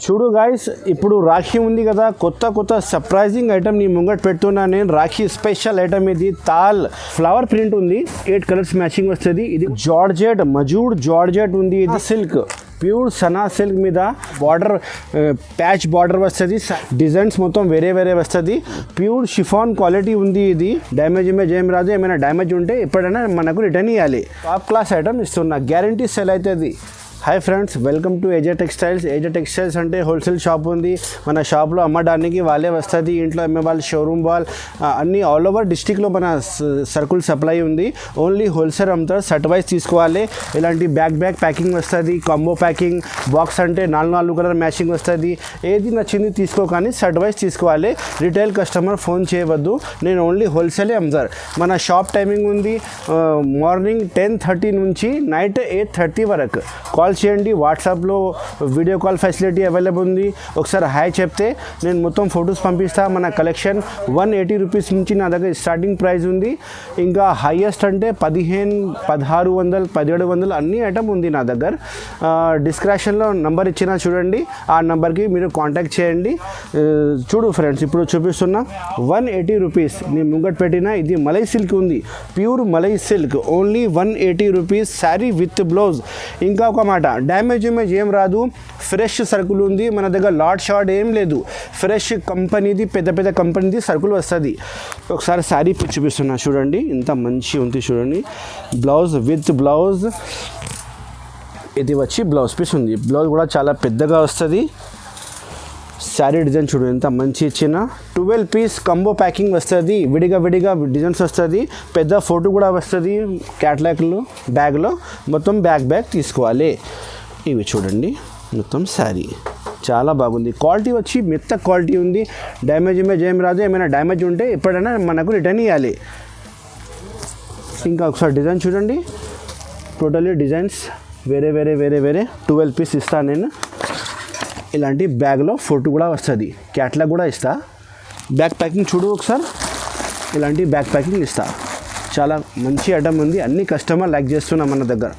చూడు గాయస్, ఇప్పుడు రాఖీ ఉంది కదా, కొత్త సర్ప్రైజింగ్ ఐటమ్ నీ ముంగట్ పెడుతున్నా నేను. రాఖీ స్పెషల్ ఐటమ్ ఇది. తాల్ ఫ్లవర్ ప్రింట్ ఉంది, 8 కలర్స్ మ్యాచింగ్ వస్తుంది. ఇది జార్జెట్, మజూడ్ జార్జెట్ ఉంది. ఇది సిల్క్, ప్యూర్ సనా సిల్క్ మీద బార్డర్, ప్యాచ్ బార్డర్ వస్తుంది. డిజైన్స్ మొత్తం వేరే వస్తుంది. ప్యూర్ షిఫాన్ క్వాలిటీ ఉంది. ఇది డ్యామేజ్ ఏం రాదు. ఏమైనా డ్యామేజ్ ఉంటే ఎప్పుడైనా మనకు రిటర్న్ ఇవ్వాలి. టాప్ క్లాస్ ఐటమ్ ఇస్తున్నా, గ్యారంటీ సెల్ అవుతుంది. Hi friends, welcome to AJ Textiles. AJ Textiles అంటే హోల్సేల్ షాప్ ఉంది. మన షాప్లో అమ్మడానికి వాళ్ళే వస్తుంది. ఇంట్లో అమ్మే వాళ్ళు, షోరూమ్ వాళ్ళు, అన్నీ ఆల్ ఓవర్ డిస్టిక్లో మన సర్కుల్ సప్లై ఉంది. ఓన్లీ హోల్సేల్ అమ్ముతారు. సెట్ వైజ్ తీసుకోవాలి. ఇలాంటి బ్యాక్ ప్యాకింగ్ వస్తుంది. కాంబో ప్యాకింగ్ బాక్స్ అంటే 4 కలర్ మ్యాచింగ్ వస్తుంది. ఏది నచ్చింది తీసుకో, కానీ సెట్ వైజ్ తీసుకోవాలి. రిటైల్ కస్టమర్ ఫోన్ చేయవద్దు. నేను ఓన్లీ హోల్సేలే అమ్ముతారు. మన షాప్ టైమింగ్ ఉంది మార్నింగ్ 10:30 నుంచి నైట్ 8:30 వరకు. కాల్ చేయండి. వాట్సాప్లో వీడియో కాల్ ఫెసిలిటీ అవైలబుల్ ఉంది. ఒకసారి హాయ్ చెప్తే నేను మొత్తం ఫొటోస్ పంపిస్తాను. మన కలెక్షన్ 180 రూపీస్ నుంచి నా దగ్గర స్టార్టింగ్ ప్రైస్ ఉంది. ఇంకా హైయెస్ట్ అంటే 1500, 1600, 1700 అన్ని ఐటమ్ ఉంది నా దగ్గర. డిస్క్రిప్షన్లో నంబర్ ఇచ్చిన చూడండి, ఆ నెంబర్కి మీరు కాంటాక్ట్ చేయండి. చూడు ఫ్రెండ్స్, ఇప్పుడు చూపిస్తున్నా 180 రూపీస్ నేను ముంగట్ పెట్టిన. ఇది మలై సిల్క్ ఉంది, pure malai silk. Only 180 rupees sari with blouse. ఇంకా ఒక మాట, డ్యామేజ్ ఏం రాదు. ఫ్రెష్ సరుకులు ఉంది మన దగ్గర. లాట్ షార్ట్ ఏం లేదు. ఫ్రెష్ కంపెనీది, పెద్ద కంపెనీది సరుకులు వస్తుంది. ఒకసారి శారీ చూపిస్తున్నా చూడండి, ఇంత మంచి ఉంది చూడండి. బ్లౌజ్ విత్ బ్లౌజ్, ఇది వచ్చి బ్లౌజ్ పీస్ ఉంది. బ్లౌజ్ కూడా చాలా పెద్దగా వస్తుంది. శారీ డిజైన్ చూడు ఎంత మంచి ఇచ్చిన. 12 పీస్ కంబో ప్యాకింగ్ వస్తుంది. విడిగా డిజైన్స్ వస్తుంది. పెద్ద ఫోటో కూడా వస్తుంది క్యాటలాగ్లో. బ్యాగ్లో మొత్తం బ్యాగ్ తీసుకోవాలి. ఇవి చూడండి, మొత్తం శారీ చాలా బాగుంది. క్వాలిటీ వచ్చి మెత్త క్వాలిటీ ఉంది. డ్యామేజ్ ఏం రాదు. ఏమైనా డ్యామేజ్ ఉంటే ఎప్పుడైనా మనకు రిటర్న్ ఇవ్వాలి. ఇంకా ఒకసారి డిజైన్ చూడండి. టోటల్లీ డిజైన్స్ వేరే 12 పీస్ ఇస్తాను నేను. ఇలాంటి బ్యాగ్లో ఫోటో కూడా వస్తుంది. క్యాట్లాగ్ కూడా ఇస్తా. బ్యాగ్ ప్యాకింగ్ చూడు ఒకసారి. ఇలాంటి బ్యాగ్ ప్యాకింగ్ ఇస్తా. చాలా మంచి ఐటమ్ ఉంది. అన్ని కస్టమర్ లైక్ చేస్తున్నా మన దగ్గర.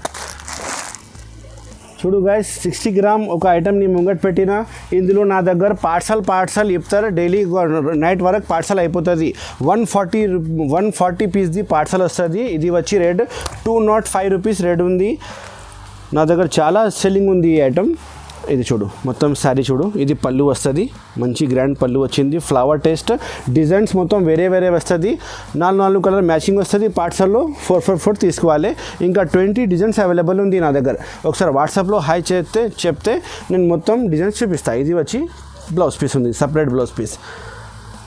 చూడు గాయస్, 60 గ్రామ్ ఒక ఐటమ్ నీ ముంగట్ పెట్టిన. ఇందులో నా దగ్గర పార్సల్ చెప్తారు. డైలీ నైట్ వరకు పార్సల్ అయిపోతుంది. 140 పీస్ది పార్సల్ వస్తుంది. ఇది వచ్చి రేట్ 205 రూపీస్ రేట్ ఉంది. నా దగ్గర చాలా సెల్లింగ్ ఉంది ఈ ఐటమ్. ఇది చూడు, మొత్తం శారీ చూడు. ఇది పళ్ళు వస్తుంది, మంచి గ్రాండ్ పళ్ళు వచ్చింది. ఫ్లవర్ టేస్ట్ డిజైన్స్ మొత్తం వేరే వస్తుంది. 4 కలర్ మ్యాచింగ్ వస్తుంది. పార్సల్లో 4 తీసుకోవాలి. ఇంకా 20 డిజైన్స్ అవైలబుల్ ఉంది నా దగ్గర. ఒకసారి వాట్సాప్లో హాయ్ చెప్తే నేను మొత్తం డిజైన్స్ చూపిస్తాను. ఇది వచ్చి బ్లౌజ్ పీస్ ఉంది, సపరేట్ బ్లౌజ్ పీస్.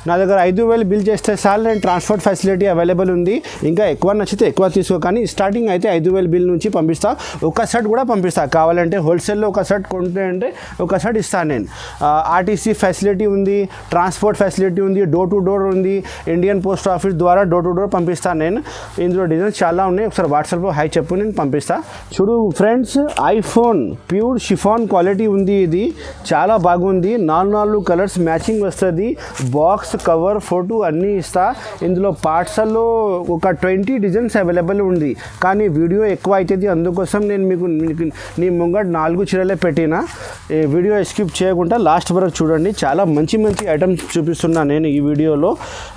నా దగ్గర 5000 బిల్ చేస్తే చాలు. నేను ట్రాన్స్పోర్ట్ ఫెసిలిటీ అవైలబుల్ ఉంది. ఇంకా ఎక్కువ నచ్చితే ఎక్కువ తీసుకో, కానీ స్టార్టింగ్ అయితే 5000 బిల్ నుంచి పంపిస్తా. ఒక సెట్ కూడా పంపిస్తా. కావాలంటే హోల్సేల్లో ఒక సెట్ కొంటే అంటే ఒక సెట్ ఇస్తాను నేను. ఆర్టీసీ ఫెసిలిటీ ఉంది, ట్రాన్స్పోర్ట్ ఫెసిలిటీ ఉంది, డోర్ టు డోర్ ఉంది. ఇండియన్ పోస్ట్ ఆఫీస్ ద్వారా డోర్ టు డోర్ పంపిస్తాను నేను. ఇందులో డిజైన్స్ చాలా ఉన్నాయి. ఒకసారి వాట్సాప్లో హాయ్ చెప్పు, నేను పంపిస్తా. చూడు friends, iPhone pure chiffon quality ఉంది. ఇది చాలా బాగుంది. 4 కలర్స్ మ్యాచింగ్ వస్తుంది. బాక్స్, కవర్, ఫోటో అన్నీ ఇస్తా. ఇందులో పార్సల్లో ఒక 20 డిజైన్స్ అవైలబుల్ ఉంది, కానీ వీడియో ఎక్కువ అవుతుంది. అందుకోసం నేను మీకు నీ ముంగట 4 చీరలే పెట్టిన. వీడియో స్కిప్ చేయకుండా లాస్ట్ వరకు చూడండి. చాలా మంచి ఐటమ్స్ చూపిస్తున్నా నేను ఈ వీడియోలో.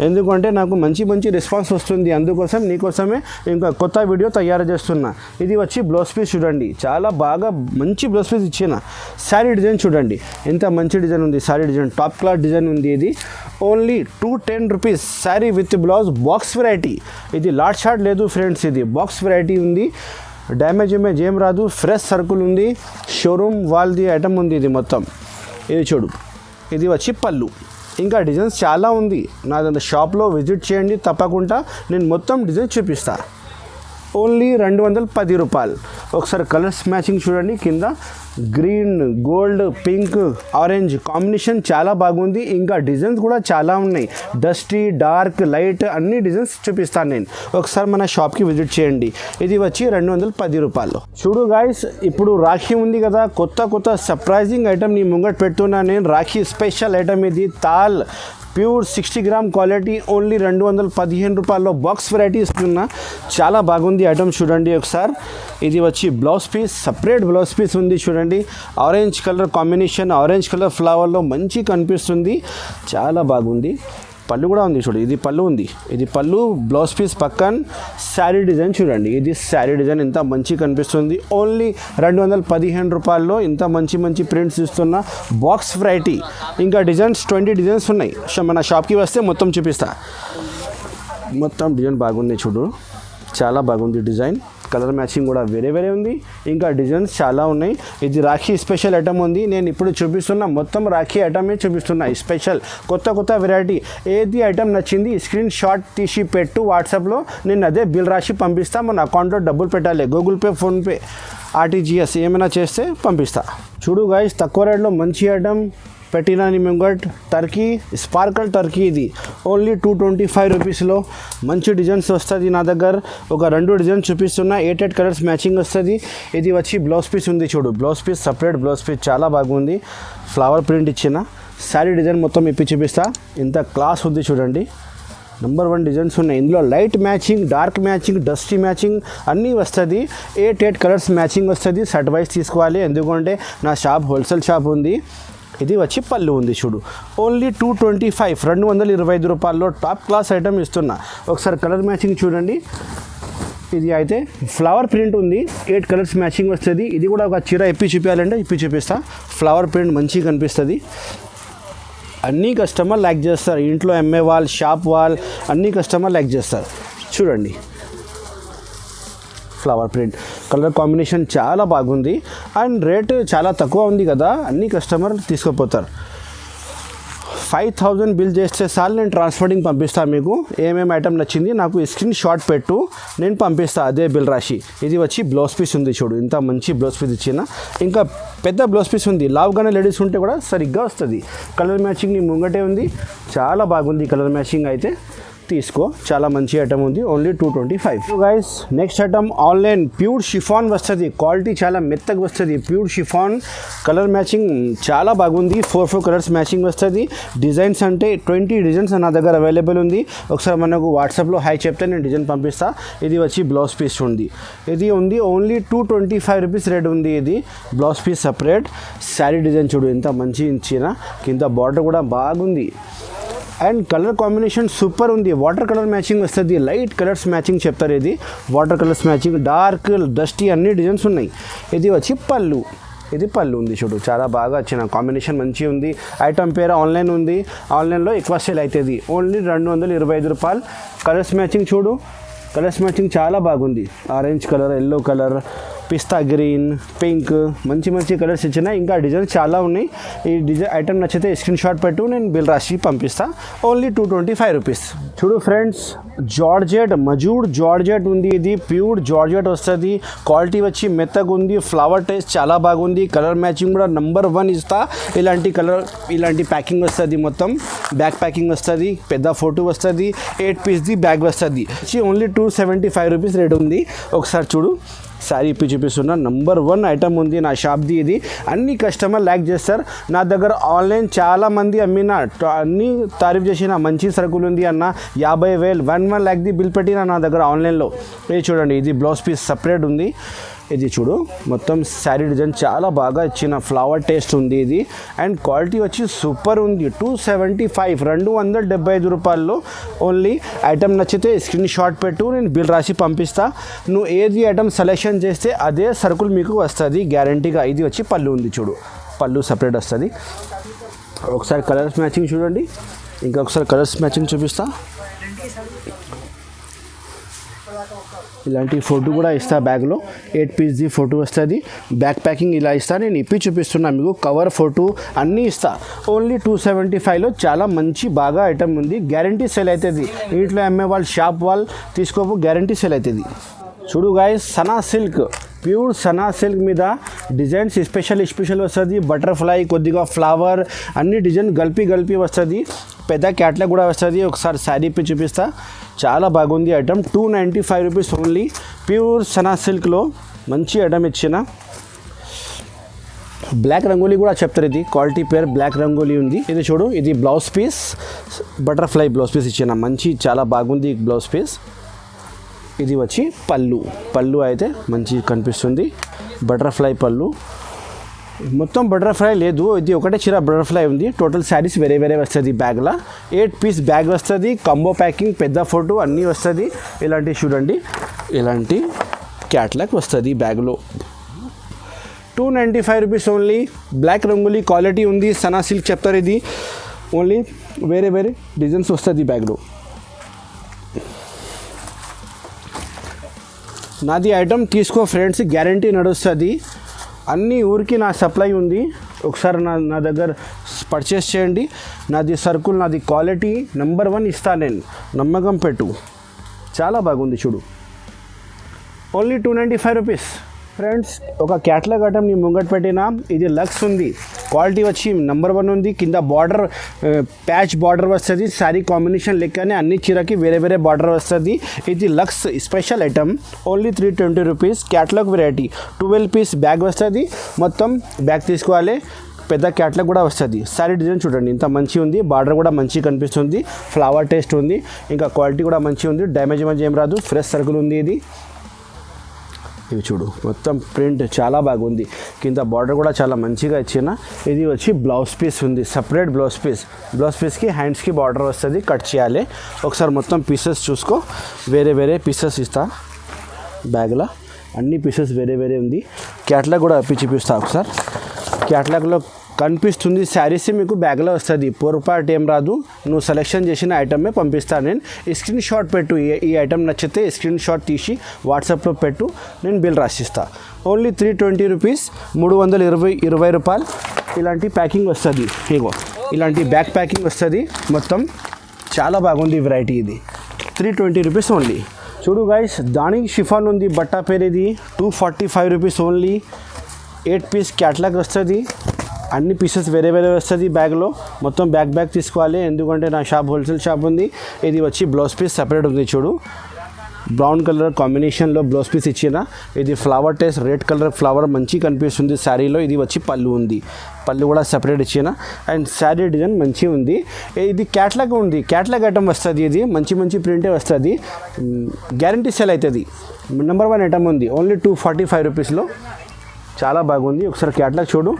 ఎందుకంటే నాకు మంచి రెస్పాన్స్ వస్తుంది. అందుకోసం నీకోసమే ఇంకా కొత్త వీడియో తయారు చేస్తున్నా. ఇది వచ్చి బ్లౌజ్ పీస్ చూడండి. చాలా బాగా మంచి బ్లౌజ్ పీస్ ఇచ్చిన. శారీ డిజైన్ చూడండి, ఎంత మంచి డిజైన్ ఉంది. Sari design top class design ఉంది. ఇది only 210 rupees sari with blouse. Box variety. ఇది లాట్ షార్ట్ లేదు ఫ్రెండ్స్, ఇది బాక్స్ వెరైటీ ఉంది. డ్యామేజ్ ఏం రాదు. ఫ్రెష్ సర్కుల్ ఉంది. షోరూమ్ వాళ్ళది ఐటమ్ ఉంది. ఇది మొత్తం ఇది చూడు. ఇది వచ్చి పళ్ళు. ఇంకా డిజైన్స్ చాలా ఉంది. నా షాప్లో విజిట్ చేయండి తప్పకుండా. నేను మొత్తం డిజైన్స్ చూపిస్తా. ఓన్లీ 210 రూపాయలు. ఒకసారి కలర్స్ మ్యాచింగ్ చూడండి. కింద green, gold, pink, orange combination చాలా బాగుంది. ఇంకా డిజైన్స్ కూడా చాలా ఉన్నాయి. డస్టీ, డార్క్, లైట్ అన్ని డిజైన్స్ చూపిస్తాను నేను. ఒకసారి మన షాప్కి విజిట్ చేయండి. ఇది వచ్చి 210 రూపాయలు. చూడు గాయస్, ఇప్పుడు రాఖీ ఉంది కదా, కొత్త సర్ప్రైజింగ్ ఐటమ్ నీ ముంగట్ పెడుతున్నా నేను. రాఖీ స్పెషల్ ఐటమ్ ఇది. తాల్ ప్యూర్ 60 గ్రామ్ క్వాలిటీ ఓన్లీ 215 రూపాయల్లో బాక్స్ వెరైటీ ఇస్తున్నా. చాలా బాగుంది ఐటమ్ చూడండి ఒకసారి. ఇది వచ్చి blouse piece, separate blouse piece ఉంది చూడండి. Orange colour combination, orange colour ఫ్లవర్లో మంచి కనిపిస్తుంది, చాలా బాగుంది. పళ్ళు కూడా ఉంది చూడు, ఇది పళ్ళు ఉంది, ఇది పళ్ళు. బ్లౌజ్ పీస్ పక్కన శారీ డిజైన్ చూడండి, ఇది శారీ డిజైన్ ఎంత మంచి కనిపిస్తుంది. ఓన్లీ 215 రూపాయల్లో ఇంత మంచి మంచి ప్రింట్స్ ఇస్తున్న బాక్స్ వెరైటీ. ఇంకా డిజైన్స్ 20 డిజైన్స్ ఉన్నాయి. మన షాప్కి వస్తే మొత్తం చూపిస్తా. మొత్తం డిజైన్ బాగుంది చూడు, చాలా బాగుంది డిజైన్. కలర్ మ్యాచింగ్ కూడా వేరే వేరే ఉంది. ఇంకా డిజైన్స్ చాలా ఉన్నాయి. ఇది రాఖీ స్పెషల్ ఐటమ్ ఉంది. నేను ఇప్పుడు చూపిస్తున్నా మొత్తం రాఖీ ఐటమే చూపిస్తున్నా. స్పెషల్ కొత్త వెరైటీ. ఏది ఐటమ్ నచ్చింది స్క్రీన్ షాట్ తీసి పెట్టు వాట్సాప్లో, నేను అదే బిల్ రాసి పంపిస్తా. మన అకౌంట్లో డబ్బులు పెట్టాలి, గూగుల్ పే, ఫోన్పే, ఆర్టీజీఎస్ ఏమైనా చేస్తే పంపిస్తా. చూడు గాయస్, తక్కువ రేట్లో మంచి ఐటమ్ పెట్టినా నీ ముంగట్. టర్కీ స్పార్కల్ టర్కీ, ఇది ఓన్లీ 225 రూపీస్లో మంచి డిజైన్స్ వస్తుంది నా దగ్గర. ఒక 2 డిజైన్స్ చూపిస్తున్నా, 8 కలర్స్ మ్యాచింగ్ వస్తుంది. ఇది వచ్చి బ్లౌజ్ పీస్ ఉంది చూడు, blouse piece separate blouse piece చాలా బాగుంది. ఫ్లవర్ ప్రింట్ ఇచ్చిన శారీ డిజైన్ మొత్తం ఇప్పి చూపిస్తా. ఇంత క్లాస్ ఉంది చూడండి. నెంబర్ 1 డిజైన్స్ ఉన్నాయి. ఇందులో light matching, dark matching, dusty matching అన్నీ వస్తుంది. 8 కలర్స్ మ్యాచింగ్ వస్తుంది. సెట్ వైజ్ తీసుకోవాలి, ఎందుకంటే నా షాప్ హోల్సేల్ షాప్ ఉంది. ఇది వచ్చి పళ్ళు ఉంది చూడు, ఓన్లీ 225, 225 రూపాయల్లో టాప్ క్లాస్ ఐటమ్ ఇస్తున్నా. ఒకసారి కలర్ మ్యాచింగ్ చూడండి. ఇది అయితే ఫ్లవర్ ప్రింట్ ఉంది, 8 కలర్స్ మ్యాచింగ్ వస్తుంది. ఇది కూడా ఒక చీర ఇప్పి చూపించాలంటే ఇప్పి చూపిస్తా. ఫ్లవర్ ప్రింట్ మంచిగా కనిపిస్తుంది. అన్ని కస్టమర్ లైక్ చేస్తారు, ఇంట్లో ఎంఏ వాల్, షాప్ వాల్ అన్ని కస్టమర్ లైక్ చేస్తారు. చూడండి ఫ్లవర్ ప్రింట్ కలర్ కాంబినేషన్ చాలా బాగుంది. అండ్ రేట్ చాలా తక్కువ ఉంది కదా, అన్ని కస్టమర్ తీసుకుపోతారు. 5000 బిల్ చేస్తే చాలు, నేను ట్రాన్స్పోర్టింగ్ పంపిస్తాను. మీకు ఏమేమి ఐటమ్ నచ్చింది నాకు స్క్రీన్ షాట్ పెట్టు, నేను పంపిస్తాను అదే బిల్ రాసి. ఇది వచ్చి బ్లౌజ్ పీస్ ఉంది చూడు, ఇంత మంచి బ్లౌజ్ పీస్ ఇచ్చిన. ఇంకా పెద్ద బ్లౌజ్ పీస్ ఉంది, లావుగానే లేడీస్ ఉంటే కూడా సరిగ్గా వస్తుంది. కలర్ మ్యాచింగ్ నీ ముంగటే ఉంది, చాలా బాగుంది కలర్ మ్యాచింగ్ అయితే. తీసుకో, చాలా మంచి ఐటమ్ ఉంది. Only 225. Guys next item online pure chiffon వస్తుంది. క్వాలిటీ చాలా మెత్తగా వస్తుంది. ప్యూర్ షిఫాన్ కలర్ మ్యాచింగ్ చాలా బాగుంది. 4 కలర్స్ మ్యాచింగ్ వస్తుంది. డిజైన్స్ అంటే 20 డిజైన్స్ నా దగ్గర అవైలబుల్ ఉంది. ఒకసారి మనకు వాట్సాప్లో హాయ్ చెప్తే నేను డిజైన్ పంపిస్తా. ఇది వచ్చి బ్లౌజ్ పీస్ ఉంది, ఇది ఉంది ఓన్లీ 225 రూపీస్ రేట్ ఉంది. ఇది blouse piece separate. Sari design చూడు ఎంత మంచి ఇచ్చిన, కింద బార్డర్ కూడా బాగుంది. అండ్ కలర్ కాంబినేషన్ సూపర్ ఉంది. వాటర్ కలర్ మ్యాచింగ్ వస్తుంది, లైట్ కలర్స్ మ్యాచింగ్ చెప్తారు. ఇది water colours matching, dark, dusty అన్ని డిజైన్స్ ఉన్నాయి. ఇది వచ్చి పళ్ళు, ఇది పళ్ళు ఉంది చూడు, చాలా బాగా వచ్చిన కాంబినేషన్ మంచిగా ఉంది. ఐటమ్ పేరు ఆన్లైన్ ఉంది, ఆన్లైన్లో ఎక్కువ సేల్ అవుతుంది. ఓన్లీ 225 రూపాయలు. కలర్స్ మ్యాచింగ్ చూడు, కలర్స్ మ్యాచింగ్ చాలా బాగుంది. ఆరెంజ్ కలర్, ఎల్లో కలర్, పిస్తా గ్రీన్, పింక్, మంచి మంచి కలర్స్ ఇచ్చిన. ఇంకా డిజైన్స్ చాలా ఉన్నాయి. ఈ డిజైన్ ఐటమ్ నచ్చితే స్క్రీన్ షాట్ పెట్టు, నేను బిల్ రాసి పంపిస్తా. Only 225 rupees. చూడు ఫ్రెండ్స్, జార్జెట్, మజూడ్ జార్జెట్ ఉంది. ఇది ప్యూర్ జార్జెట్ వస్తుంది. క్వాలిటీ వచ్చి మెత్తగా ఉంది. ఫ్లవర్ టేస్ట్ చాలా బాగుంది. కలర్ మ్యాచింగ్ కూడా నెంబర్ 1 ఇస్తా. ఇలాంటి కలర్, ఇలాంటి ప్యాకింగ్ వస్తుంది. మొత్తం బ్యాక్ ప్యాకింగ్ వస్తుంది, పెద్ద ఫోటో వస్తుంది, 8 పీస్ది బ్యాగ్ వస్తుంది. ఓన్లీ 275 రూపీస్ రేట్ ఉంది. ఒకసారి చూడు, శారీ ఇప్పి చూపిస్తున్నా. నెంబర్ 1 ఐటమ్ ఉంది నా షాప్ది. ఇది అన్ని కస్టమర్ లైక్ చేస్తారు. నా దగ్గర ఆన్లైన్ చాలామంది అమ్మిన, అన్ని తారీఫ్ చేసిన, మంచి సరుకులు ఉంది అన్న. 50,000, 1 lakh బిల్ పెట్టిన నా దగ్గర ఆన్లైన్లో. ఇది చూడండి, ఇది బ్లౌజ్ పీస్ సపరేట్ ఉంది. ఇది చూడు, మొత్తం శారీ డిజైన్ చాలా బాగా ఇచ్చిన, ఫ్లవర్ టేస్ట్ ఉంది ఇది. అండ్ క్వాలిటీ వచ్చి సూపర్ ఉంది. 275, 275 రూపాయల్లో ఓన్లీ. ఐటమ్ నచ్చితే స్క్రీన్ షాట్ పెట్టు, నేను బిల్ రాసి పంపిస్తా. నువ్వు ఏది ఐటమ్ సెలెక్షన్ చేస్తే అదే సరుకులు మీకు వస్తుంది గ్యారంటీగా. ఇది వచ్చి పళ్ళు ఉంది చూడు, పళ్ళు సపరేట్ వస్తుంది. ఒకసారి కలర్స్ మ్యాచింగ్ చూడండి, ఇంకొకసారి కలర్స్ మ్యాచింగ్ చూపిస్తా. ఇలాంటి ఫోటో కూడా ఇస్తా బ్యాగ్లో. 8 పీస్ది ఫోటో వస్తుంది. బ్యాక్ ప్యాకింగ్ ఇలా ఇస్తా. నేను ఇప్పి చూపిస్తున్నా మీకు, కవర్ ఫోటో అన్నీ ఇస్తా. ఓన్లీ 275లో చాలా మంచి బాగా ఐటమ్ ఉంది. గ్యారంటీ సేల్ అవుతుంది. ఇంట్లో అమ్మే వాళ్ళు, షాప్ వాళ్ళు తీసుకోపు, గ్యారంటీ సేల్ అవుతుంది. చూడు guys, Sana silk, pure Sana silk మీద డిజైన్స్ స్పెషల్ వస్తుంది. బటర్ఫ్లై, కొద్దిగా ఫ్లవర్, అన్ని డిజైన్ గల్పి వస్తుంది. పెద్ద క్యాట్లాగ్ కూడా వస్తుంది. ఒకసారి శారీ పై చూపిస్తా, చాలా బాగుంది ఐటమ్. 295 rupees only. ప్యూర్ సనా సిల్క్లో మంచి ఐటమ్ ఇచ్చిన. బ్లాక్ రంగోలీ కూడా చెప్తారు, ఇది క్వాలిటీ పేరు బ్లాక్ రంగోలీ ఉంది. ఇది చూడు, ఇది blouse piece, butterfly blouse piece ఇచ్చిన మంచి చాలా బాగుంది బ్లౌజ్ పీస్. ఇది వచ్చి పళ్ళు అయితే మంచి కనిపిస్తుంది, బటర్ఫ్లై పళ్ళు. మొత్తం బటర్ఫ్లై లేదు, ఇది ఒకటే చీర బటర్ఫ్లై ఉంది. టోటల్ శారీస్ వేరే వేరే వస్తుంది. బ్యాగ్లో 8 పీస్ బ్యాగ్ వస్తుంది, కంబో ప్యాకింగ్, పెద్ద ఫోటో అన్నీ వస్తుంది. ఇలాంటి చూడండి, ఇలాంటి క్యాట్లాగ్ వస్తుంది బ్యాగ్లో. 295 rupees only. Black rangoli quality ఉంది, సనా సిల్క్ చెప్తారు. ఇది ఓన్లీ వేరే వేరే డిజైన్స్ వస్తుంది బ్యాగ్లో. నాది ఐటమ్ తీసుకో ఫ్రెండ్స్, గ్యారంటీ నడుస్తుంది. అన్ని ఊరికి నా సప్లై ఉంది. ఒకసారి నా దగ్గర పర్చేస్ చేయండి. నాది సరుకులు, నాది క్వాలిటీ నెంబర్ 1 ఇస్తా నేను, నమ్మకం పెట్టు. చాలా బాగుంది చూడు. Only 295 rupees friends. ఒక క్యాట్లాగ్ ఐటమ్ నీ ముంగట్ పెట్టినా. ఇది లక్స్ ఉంది, క్వాలిటీ వచ్చి నెంబర్ 1 ఉంది. కింద బార్డర్ ప్యాచ్ బార్డర్ వస్తుంది, శారీ కాంబినేషన్ లెక్కనే అన్ని చీరకి వేరే వేరే బార్డర్ వస్తుంది. ఇది lux special item. Only 320 rupees. Catalogue variety 12 piece bag వస్తుంది. మొత్తం బ్యాగ్ తీసుకోవాలి. పెద్ద క్యాట్లాగ్ కూడా వస్తుంది. శారీ డిజైన్ చూడండి ఇంత మంచి ఉంది, బార్డర్ కూడా మంచి కనిపిస్తుంది, ఫ్లవర్ టేస్ట్ ఉంది, ఇంకా క్వాలిటీ కూడా మంచి ఉంది. డ్యామేజ్ ఏం రాదు, ఫ్రెష్ సరుకులు ఉంది. ఇవి చూడు, మొత్తం ప్రింట్ చాలా బాగుంది. కింద బార్డర్ కూడా చాలా మంచిగా ఇచ్చిన. ఇది వచ్చి బ్లౌజ్ పీస్ ఉంది, సపరేట్ బ్లౌజ్ పీస్కి హ్యాండ్స్కి బార్డర్ వస్తుంది, కట్ చేయాలి. ఒకసారి మొత్తం పీసెస్ చూసుకో, వేరే వేరే పీసెస్ ఇస్తా బ్యాగ్లో. అన్ని పీసెస్ వేరే వేరే ఉంది. క్యాట్లాగ్ కూడా చూపిస్తా ఒకసారి. క్యాట్లాగ్లో కనిపిస్తుంది శారీస్ మీకు బ్యాగ్లో వస్తుంది, పొరపాటు ఏం రాదు. నువ్వు సెలెక్షన్ చేసిన ఐటమే పంపిస్తాను నేను. స్క్రీన్ షాట్ పెట్టు, ఈ ఐటమ్ నచ్చితే స్క్రీన్ షాట్ తీసి వాట్సాప్లో పెట్టు, నేను బిల్ రాసిస్తా. ఓన్లీ 320 రూపీస్, 320 రూపాయలు. ఇలాంటి ప్యాకింగ్ వస్తుంది, ఇగో ఇలాంటి బ్యాగ్ ప్యాకింగ్ వస్తుంది. మొత్తం చాలా బాగుంది వెరైటీ. ఇది 320 రూపీస్ ఓన్లీ. చూడు గైస్, దానికి షిఫాన్ ఉంది బట్ట పేరు. ఇది 245 రూపీస్ ఓన్లీ. 8 పీస్ క్యాట్లాగ్ వస్తుంది. అన్ని పీసెస్ వేరే వేరే వస్తుంది బ్యాగ్లో. మొత్తం బ్యాగ్ తీసుకోవాలి, ఎందుకంటే నా షాప్ హోల్సేల్ షాప్ ఉంది. ఇది వచ్చి బ్లౌజ్ పీస్ సపరేట్ ఉంది చూడు, బ్రౌన్ కలర్ కాంబినేషన్లో బ్లౌజ్ పీస్ ఇచ్చిన. ఇది flower taste, red colour flower మంచి కనిపిస్తుంది శారీలో. ఇది వచ్చి పళ్ళు ఉంది, పళ్ళు కూడా సపరేట్ ఇచ్చిన. అండ్ శారీ డిజైన్ మంచిగా ఉంది. ఇది క్యాట్లాగ్ ఉంది, క్యాట్లాగ్ ఐటమ్ వస్తుంది. ఇది మంచి ప్రింటే వస్తుంది, గ్యారంటీ సేల్ అవుతుంది. నెంబర్ 1 ఐటమ్ ఉంది. ఓన్లీ 245 రూపీస్లో చాలా బాగుంది. ఒకసారి క్యాట్లాగ్ చూడు,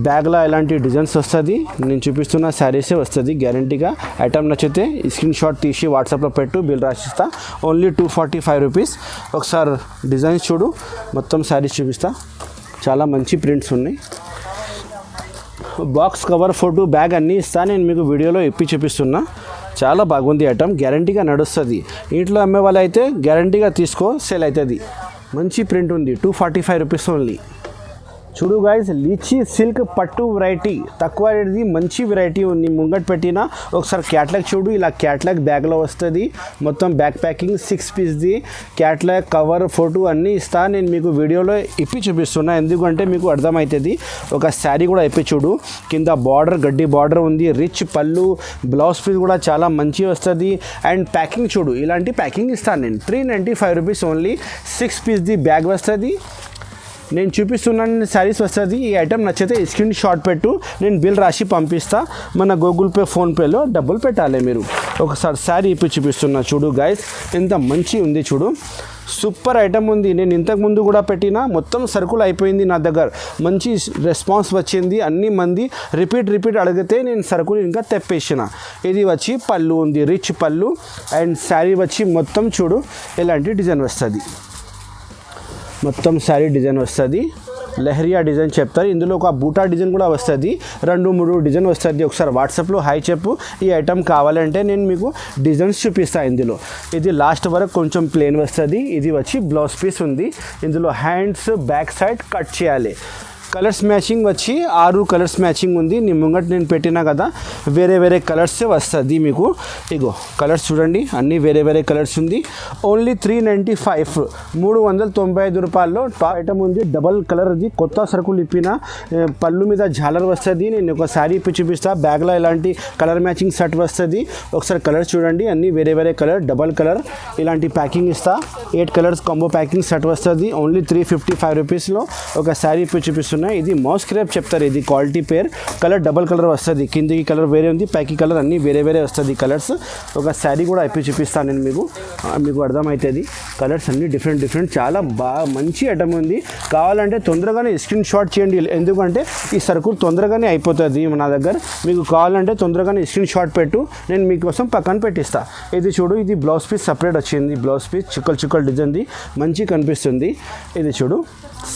బ్యాగ్లో ఎలాంటి డిజైన్స్ వస్తుంది, నేను చూపిస్తున్న శారీసే వస్తుంది గ్యారంటీగా. ఐటమ్ నచ్చితే స్క్రీన్ షాట్ తీసి వాట్సాప్లో పెట్టు, బిల్ రాసిస్తా. Only 245 rupees. ఒకసారి డిజైన్స్ చూడు, మొత్తం శారీస్ చూపిస్తా. చాలా మంచి ప్రింట్స్ ఉన్నాయి. బాక్స్ కవర్, ఫోటో, బ్యాగ్ అన్నీ ఇస్తా నేను మీకు వీడియోలో చూపిస్తున్నా. చాలా బాగుంది ఐటమ్, గ్యారంటీగా నడుస్తుంది. ఇంట్లో అమ్మే వాళ్ళు అయితే గ్యారంటీగా తీసుకో, సేల్ అవుతుంది. మంచి ప్రింట్ ఉంది. 245 రూపీస్ ఓన్లీ. చూడు గైస్, లీచీ సిల్క్ పట్టు వెరైటీ, తక్కువ రేట్ది మంచి వెరైటీ ఉంది. ముంగట్ పెట్టిన ఒకసారి క్యాట్లాగ్ చూడు. ఇలా క్యాట్లాగ్ బ్యాగ్లో వస్తుంది. మొత్తం బ్యాగ్ ప్యాకింగ్ 6 పీస్ది. క్యాట్లాగ్ కవర్ ఫోటో అన్నీ ఇస్తా నేను మీకు వీడియోలో చూపిస్తున్నా, ఎందుకంటే మీకు అర్థమవుతుంది. ఒక శారీ కూడా చూడు, కింద బార్డర్ గడ్డి బార్డర్ ఉంది, రిచ్ పళ్ళు, బ్లౌజ్ పీస్ కూడా చాలా మంచి వస్తుంది. అండ్ ప్యాకింగ్ చూడు, ఇలాంటి ప్యాకింగ్ ఇస్తాను నేను. 395 రూపీస్ ఓన్లీ. 6 పీస్ది బ్యాగ్ వస్తుంది. నేను చూపిస్తున్నాను శారీస్ వస్తుంది. ఈ ఐటమ్ నచ్చితే స్క్రీన్ షాట్ పెట్టు, నేను బిల్ రాసి పంపిస్తా. మన గూగుల్ పే, ఫోన్పేలో డబ్బులు పెట్టాలి మీరు. ఒకసారి శారీ చూపిస్తున్నా చూడు గైస్, ఎంత మంచి ఉంది చూడు, సూపర్ ఐటమ్ ఉంది. నేను ఇంతకుముందు కూడా పెట్టినా, మొత్తం సరుకులు అయిపోయింది నా దగ్గర. మంచి రెస్పాన్స్ వచ్చింది. అన్ని మంది రిపీట్ అడిగితే నేను సరుకులు ఇంకా తెప్పేసిన. ఇది వచ్చి పళ్ళు ఉంది, రిచ్ పళ్ళు. అండ్ శారీ వచ్చి మొత్తం చూడు ఎలాంటి డిజైన్ వస్తుంది. మొత్తం శారీ డిజైన్ వస్తుంది, లెహరియా డిజైన్ చెప్తారు. ఇందులో ఒక బూటా డిజైన్ కూడా వస్తుంది, 2-3 డిజైన్ వస్తుంది. ఒకసారి వాట్సాప్లో హాయ్ చెప్పు, ఈ ఐటమ్ కావాలంటే నేను మీకు డిజైన్స్ చూపిస్తాను. ఇందులో ఇది లాస్ట్ వరకు కొంచెం ప్లెయిన్ వస్తుంది. ఇది వచ్చి బ్లౌజ్ పీస్ ఉంది. ఇందులో హ్యాండ్స్ బ్యాక్ సైడ్ కట్ చేయాలి. కలర్స్ మ్యాచింగ్ వచ్చి 6 కలర్స్ మ్యాచింగ్ ఉంది. నీ ముంగట నేను పెట్టినా కదా, వేరే వేరే కలర్సే వస్తుంది మీకు. ఇగో కలర్స్ చూడండి, అన్నీ వేరే వేరే కలర్స్ ఉంది. ఓన్లీ 395, 395 రూపాయల్లో టాప్ ఐటమ్ ఉంది. డబల్ కలర్ది కొత్త సరుకులు ఇప్పిన. పళ్ళు మీద జాలర్ వస్తుంది. నేను ఒక శారీ చూపిస్తా. బ్యాగ్లో ఇలాంటి కలర్ మ్యాచింగ్ సెట్ వస్తుంది. ఒకసారి కలర్స్ చూడండి, అన్నీ వేరే వేరే కలర్, డబల్ కలర్. ఇలాంటి ప్యాకింగ్ ఇస్తా. 8 కలర్స్ కాంబో ప్యాకింగ్ సెట్ వస్తుంది. ఓన్లీ 355 రూపీస్లో ఒక శారీ చూపిస్తున్నా. ఉన్నాయి. ఇది మౌస్ క్రేప్ చెప్తారు, ఇది క్వాలిటీ పేర్. కలర్ డబల్ కలర్ వస్తుంది, కిందికి కలర్ వేరే ఉంది, పైకి కలర్ అన్నీ వేరే వేరే వస్తుంది కలర్స్. ఒక శారీ కూడా అయిపోయి చూపిస్తాను నేను మీకు అర్థమవుతుంది. కలర్స్ అన్నీ డిఫరెంట్ చాలా బాగా మంచి ఐటమ్ ఉంది. కావాలంటే తొందరగానే స్క్రీన్ షాట్ చేయండి, ఎందుకంటే ఈ సరుకులు తొందరగానే అయిపోతుంది నా దగ్గర. మీకు కావాలంటే తొందరగానే స్క్రీన్ షాట్ పెట్టు, నేను మీకోసం పక్కన పెట్టిస్తా. ఇది చూడు, ఇది బ్లౌజ్ పీస్ సపరేట్ వచ్చింది. బ్లౌజ్ పీస్ చుక్కలు డిజైన్ది మంచి కనిపిస్తుంది. ఇది చూడు,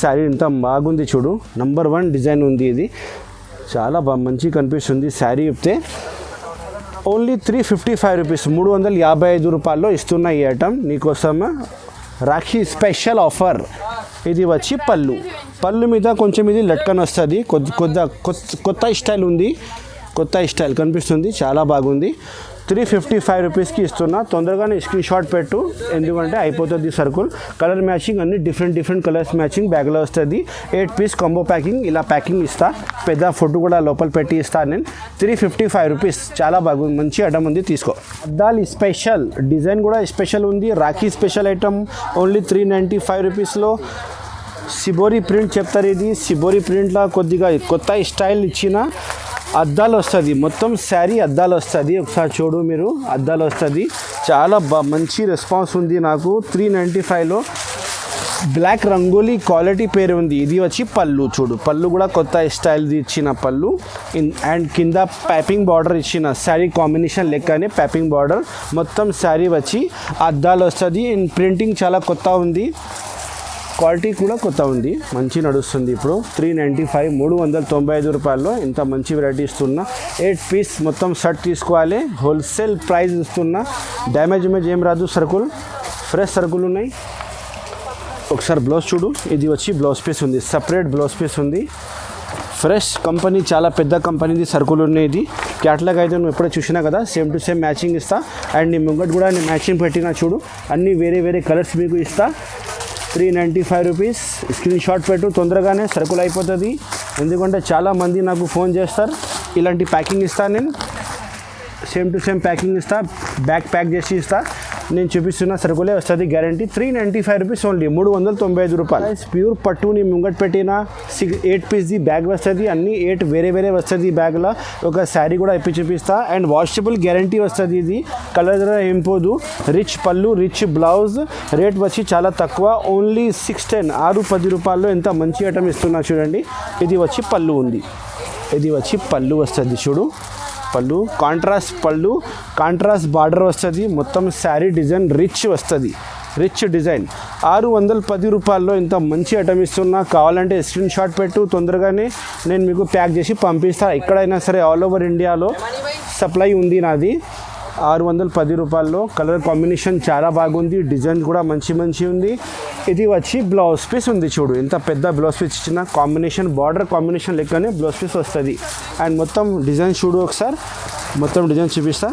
శారీ ఎంత బాగుంది చూడు, నంబర్ 1 డిజైన్ ఉంది. ఇది చాలా మంచి కనిపిస్తుంది. శారీ చెప్తే ఓన్లీ 355 రూపీస్, 355 రూపాయల్లో ఇస్తున్న ఈ ఐటమ్ నీకోసం రాఖీ స్పెషల్ ఆఫర్. ఇది వచ్చి పళ్ళు మీద కొంచెం ఇది లట్కన్ వస్తుంది, కొత్త స్టైల్ ఉంది, కొత్త స్టైల్ కనిపిస్తుంది, చాలా బాగుంది. 355 రూపీస్కి ఇస్తున్నా. తొందరగానే స్క్రీన్ షాట్ పెట్టు, ఎందుకంటే అయిపోతుంది సరుకులు. కలర్ మ్యాచింగ్ అన్ని డిఫరెంట్ కలర్స్ మ్యాచింగ్ బ్యాగ్లో వస్తుంది. 8 పీస్ కాంబో ప్యాకింగ్, ఇలా ప్యాకింగ్ ఇస్తా. పెద్ద ఫుడ్ కూడా లోపల పెట్టి ఇస్తాను నేను. 355 రూపీస్, చాలా బాగుంది, మంచి ఐటమ్ ఉంది, తీసుకో. అద్దాలు స్పెషల్ డిజైన్ కూడా స్పెషల్ ఉంది. రాఖీ స్పెషల్ ఐటమ్ ఓన్లీ 395 రూపీస్లో. సిబోరి ప్రింట్ చెప్తారు, ఇది సిబోరి ప్రింట్లో కొద్దిగా కొత్త స్టైల్ ఇచ్చిన అద్దాలు వస్తుంది. మొత్తం శారీ అద్దాలు వస్తుంది, ఒకసారి చూడు మీరు, అద్దాలు వస్తుంది. చాలా మంచి రెస్పాన్స్ ఉంది నాకు. 395లో బ్లాక్ రంగోలీ క్వాలిటీ పేరు ఉంది. ఇది వచ్చి పళ్ళు చూడు, పళ్ళు కూడా కొత్త స్టైల్ది ఇచ్చిన పళ్ళు అండ్ కింద పైపింగ్ బార్డర్ ఇచ్చిన శారీ కాంబినేషన్ లెక్కనే పైపింగ్ బార్డర్. మొత్తం శారీ వచ్చి అద్దాలు వస్తుంది. ప్రింటింగ్ చాలా కొత్త ఉంది, క్వాలిటీ కూడా కొత్త ఉంది, మంచి నడుస్తుంది. ఇప్పుడు 395, 395 రూపాయల్లో ఇంత మంచి వెరైటీ ఇస్తున్నా. 8 పీస్ మొత్తం షర్ట్ తీసుకోవాలి, హోల్సేల్ ప్రైస్ ఇస్తున్నా. డ్యామేజ్ ఏం రాదు, సరుకులు ఫ్రెష్ సరుకులు ఉన్నాయి. ఒకసారి బ్లౌజ్ చూడు, ఇది వచ్చి బ్లౌజ్ పీస్ ఉంది, సపరేట్ బ్లౌజ్ పీస్ ఉంది. ఫ్రెష్ కంపెనీ, చాలా పెద్ద కంపెనీది సరుకులు ఉన్నాయి. ఇది క్యాటలాగ్ అయితే నువ్వు ఎప్పుడో చూసినా కదా, సేమ్ టు సేమ్ మ్యాచింగ్ ఇస్తా. అండ్ నీ ముంగట్ కూడా నేను మ్యాచింగ్ పెట్టినా చూడు, అన్నీ వేరే కలర్స్ మీకు ఇస్తా. 395 రూపీస్. స్క్రీన్ షాట్ పెట్టు, తొందరగానే సరుకులు అయిపోతుంది, ఎందుకంటే చాలామంది నాకు ఫోన్ చేస్తారు. ఇలాంటి ప్యాకింగ్ ఇస్తాను నేను, సేమ్ టు సేమ్ ప్యాకింగ్ ఇస్తా, బ్యాగ్ ప్యాక్ చేసి ఇస్తా. నేను చూపిస్తున్న సరుకులే వస్తుంది, గ్యారంటీ. 395 రూపీస్ ఓన్లీ, 395 రూపాయలు. ప్యూర్ పట్టు నీ ముంగట్ పెట్టిన 8 పీస్ది బ్యాగ్ వస్తుంది, అన్నీ 8 వేరే వస్తుంది బ్యాగ్లో. ఒక శారీ కూడా ఇప్పి చూపిస్తా. అండ్ వాషబుల్ గ్యారంటీ వస్తుంది, ఇది కలర్ ఏం పోదు. రిచ్ పళ్ళు, రిచ్ బ్లౌజ్. రేట్ వచ్చి చాలా తక్కువ, ఓన్లీ 610, 610 రూపాయల్లో ఎంత మంచి ఐటమ్ ఇస్తున్నా చూడండి. ఇది వచ్చి పళ్ళు ఉంది, ఇది వచ్చి పళ్ళు వస్తుంది చూడు, పళ్ళు కాంట్రాస్ట్ బార్డర్ వస్తుంది. మొత్తం శారీ డిజైన్ రిచ్ వస్తుంది, రిచ్ డిజైన్. 610 రూపాయల్లో ఇంత మంచి ఐటమ్ ఇస్తున్నా. కావాలంటే స్క్రీన్ షాట్ పెట్టు, తొందరగానే నేను మీకు ప్యాక్ చేసి పంపిస్తా. ఎక్కడైనా సరే ఆల్ ఓవర్ ఇండియాలో సప్లై ఉంది నాది. 610 రూపాయల్లో. కలర్ కాంబినేషన్ చాలా బాగుంది, డిజైన్ కూడా మంచి ఉంది. ఇది వచ్చి బ్లౌజ్ పీస్ ఉంది చూడు, ఎంత పెద్ద బ్లౌజ్ పీస్ ఇచ్చిన, కాంబినేషన్ బార్డర్ కాంబినేషన్ లెక్కనే బ్లౌజ్ పీస్ వస్తుంది. అండ్ మొత్తం డిజైన్ చూడు, ఒకసారి మొత్తం డిజైన్ చూపిస్తా.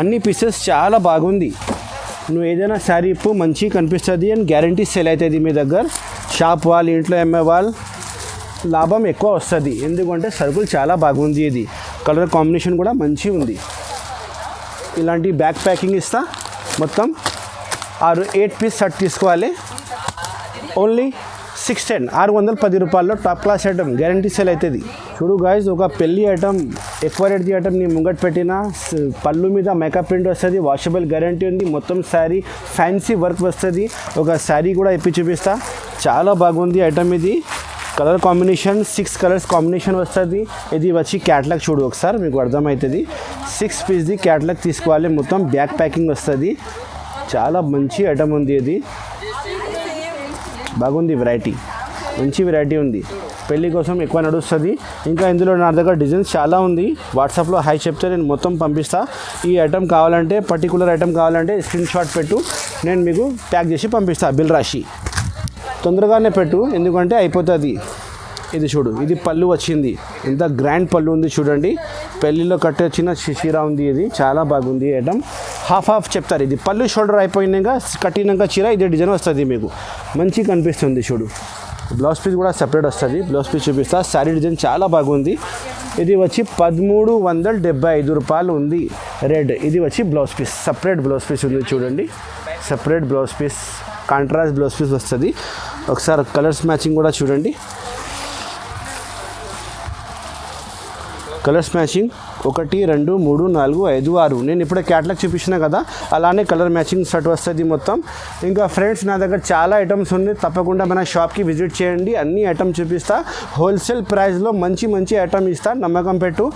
అన్ని పీసెస్ చాలా బాగుంది. నువ్వు ఏదైనా శారీ ఇప్పు, మంచిగా కనిపిస్తుంది అండ్ గ్యారంటీ సేల్ అవుతుంది మీ దగ్గర. షాప్ వాళ్ళు, ఇంట్లో అమ్మే వాళ్ళు లాభం ఎక్కువ వస్తుంది, ఎందుకంటే సరుకులు చాలా బాగుంది. ఇది కలర్ కాంబినేషన్ కూడా మంచిగా ఉంది. ఇలాంటి బ్యాగ్ ప్యాకింగ్ ఇస్తా. మొత్తం 8 పీస్ షర్ట్ తీసుకోవాలి, ఓన్లీ 610, 610 రూపాయల్లో top class item, guarantee sale అవుతుంది. చూడు గాయస్, ఒక పెళ్ళి ఐటమ్, ఎక్కువ రేట్ది ఐటమ్ నీ ముంగట్ పెట్టిన. పళ్ళు మీద మేకప్ ప్రింట్ వస్తుంది, వాషబుల్ గ్యారంటీ ఉంది. మొత్తం శారీ ఫ్యాన్సీ వర్క్ వస్తుంది. ఒక శారీ కూడా ఇప్పి చూపిస్తా, చాలా బాగుంది ఐటమ్. ఇది కలర్ కాంబినేషన్ 6 కలర్స్ కాంబినేషన్ వస్తుంది. ఇది వచ్చి క్యాటలాగ్ చూడు, ఒకసారి మీకు అర్థమవుతుంది. 6 పీస్ది క్యాటలాగ్ తీసుకోవాలి, మొత్తం బ్యాక్ ప్యాకింగ్ వస్తుంది. చాలా మంచి ఐటమ్ ఉంది, ఇది బాగుంది. వెరైటీ, మంచి వెరైటీ ఉంది, పెళ్ళి కోసం ఎక్కువ నడుస్తుంది. ఇంకా ఇందులో నా దగ్గర డిజైన్స్ చాలా ఉంది. వాట్సాప్లో హాయ్ చెప్తే నేను మొత్తం పంపిస్తా. ఈ ఐటమ్ కావాలంటే, పర్టికులర్ ఐటమ్ కావాలంటే స్క్రీన్ షాట్ పెట్టు, నేను మీకు ప్యాక్ చేసి పంపిస్తా. బిల్ రాసి తొందరగానే పెట్టు, ఎందుకంటే అయిపోతుంది. ఇది చూడు, ఇది పళ్ళు వచ్చింది, ఎంత గ్రాండ్ పళ్ళు ఉంది చూడండి. పెళ్ళిలో కట్టే చిన్న చీర ఉంది, ఇది చాలా బాగుంది ఐటమ్. హాఫ్ చెప్తారు, ఇది పళ్ళు షోల్డర్ అయిపోయినాక కట్టినాక చీర ఇదే డిజైన్ వస్తుంది, మీకు మంచి కనిపిస్తుంది చూడు. బ్లౌజ్ పీస్ కూడా సపరేట్ వస్తుంది, బ్లౌజ్ పీస్ చూపిస్తా. శారీ డిజైన్ చాలా బాగుంది. ఇది వచ్చి 1375 రూపాయలు ఉంది రెడ్. ఇది వచ్చి blouse piece, separate blouse piece ఉంది చూడండి, separate blouse piece, contrast blouse piece వస్తుంది. ఒకసారి కలర్స్ మ్యాచింగ్ కూడా చూడండి. కలర్స్ మ్యాచింగ్ 1 2 3 4 5 6 నేను ఇప్పుడే క్యాటలాగ్ చూపించిన కదా అలానే కలర్ మ్యాచింగ్ షర్ట్ వస్తుంది మొత్తం. ఇంకా ఫ్రెండ్స్ నా దగ్గర చాలా ఐటమ్స్ ఉన్నాయి, తప్పకుండా మన షాప్కి విజిట్ చేయండి, అన్ని ఐటమ్ చూపిస్తా, హోల్సేల్ ప్రైస్లో మంచి మంచి ఐటమ్ ఇస్తా, నమ్మకం పెట్టు,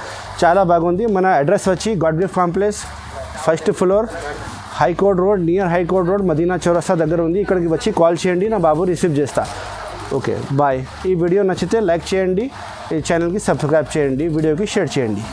చాలా బాగుంది. మన అడ్రస్ వచ్చి God gift complex, 1st floor, high court road, near high court road, Madina చౌరస్తా దగ్గర ఉంది. ఇక్కడికి వచ్చి కాల్ చేయండి, నా బాబు రిసీవ్ చేస్తా. Okay bye. ఈ వీడియో నచ్చితే లైక్ చేయండి, ఈ ఛానల్కి సబ్స్క్రైబ్ చేయండి, వీడియోకి షేర్ చేయండి.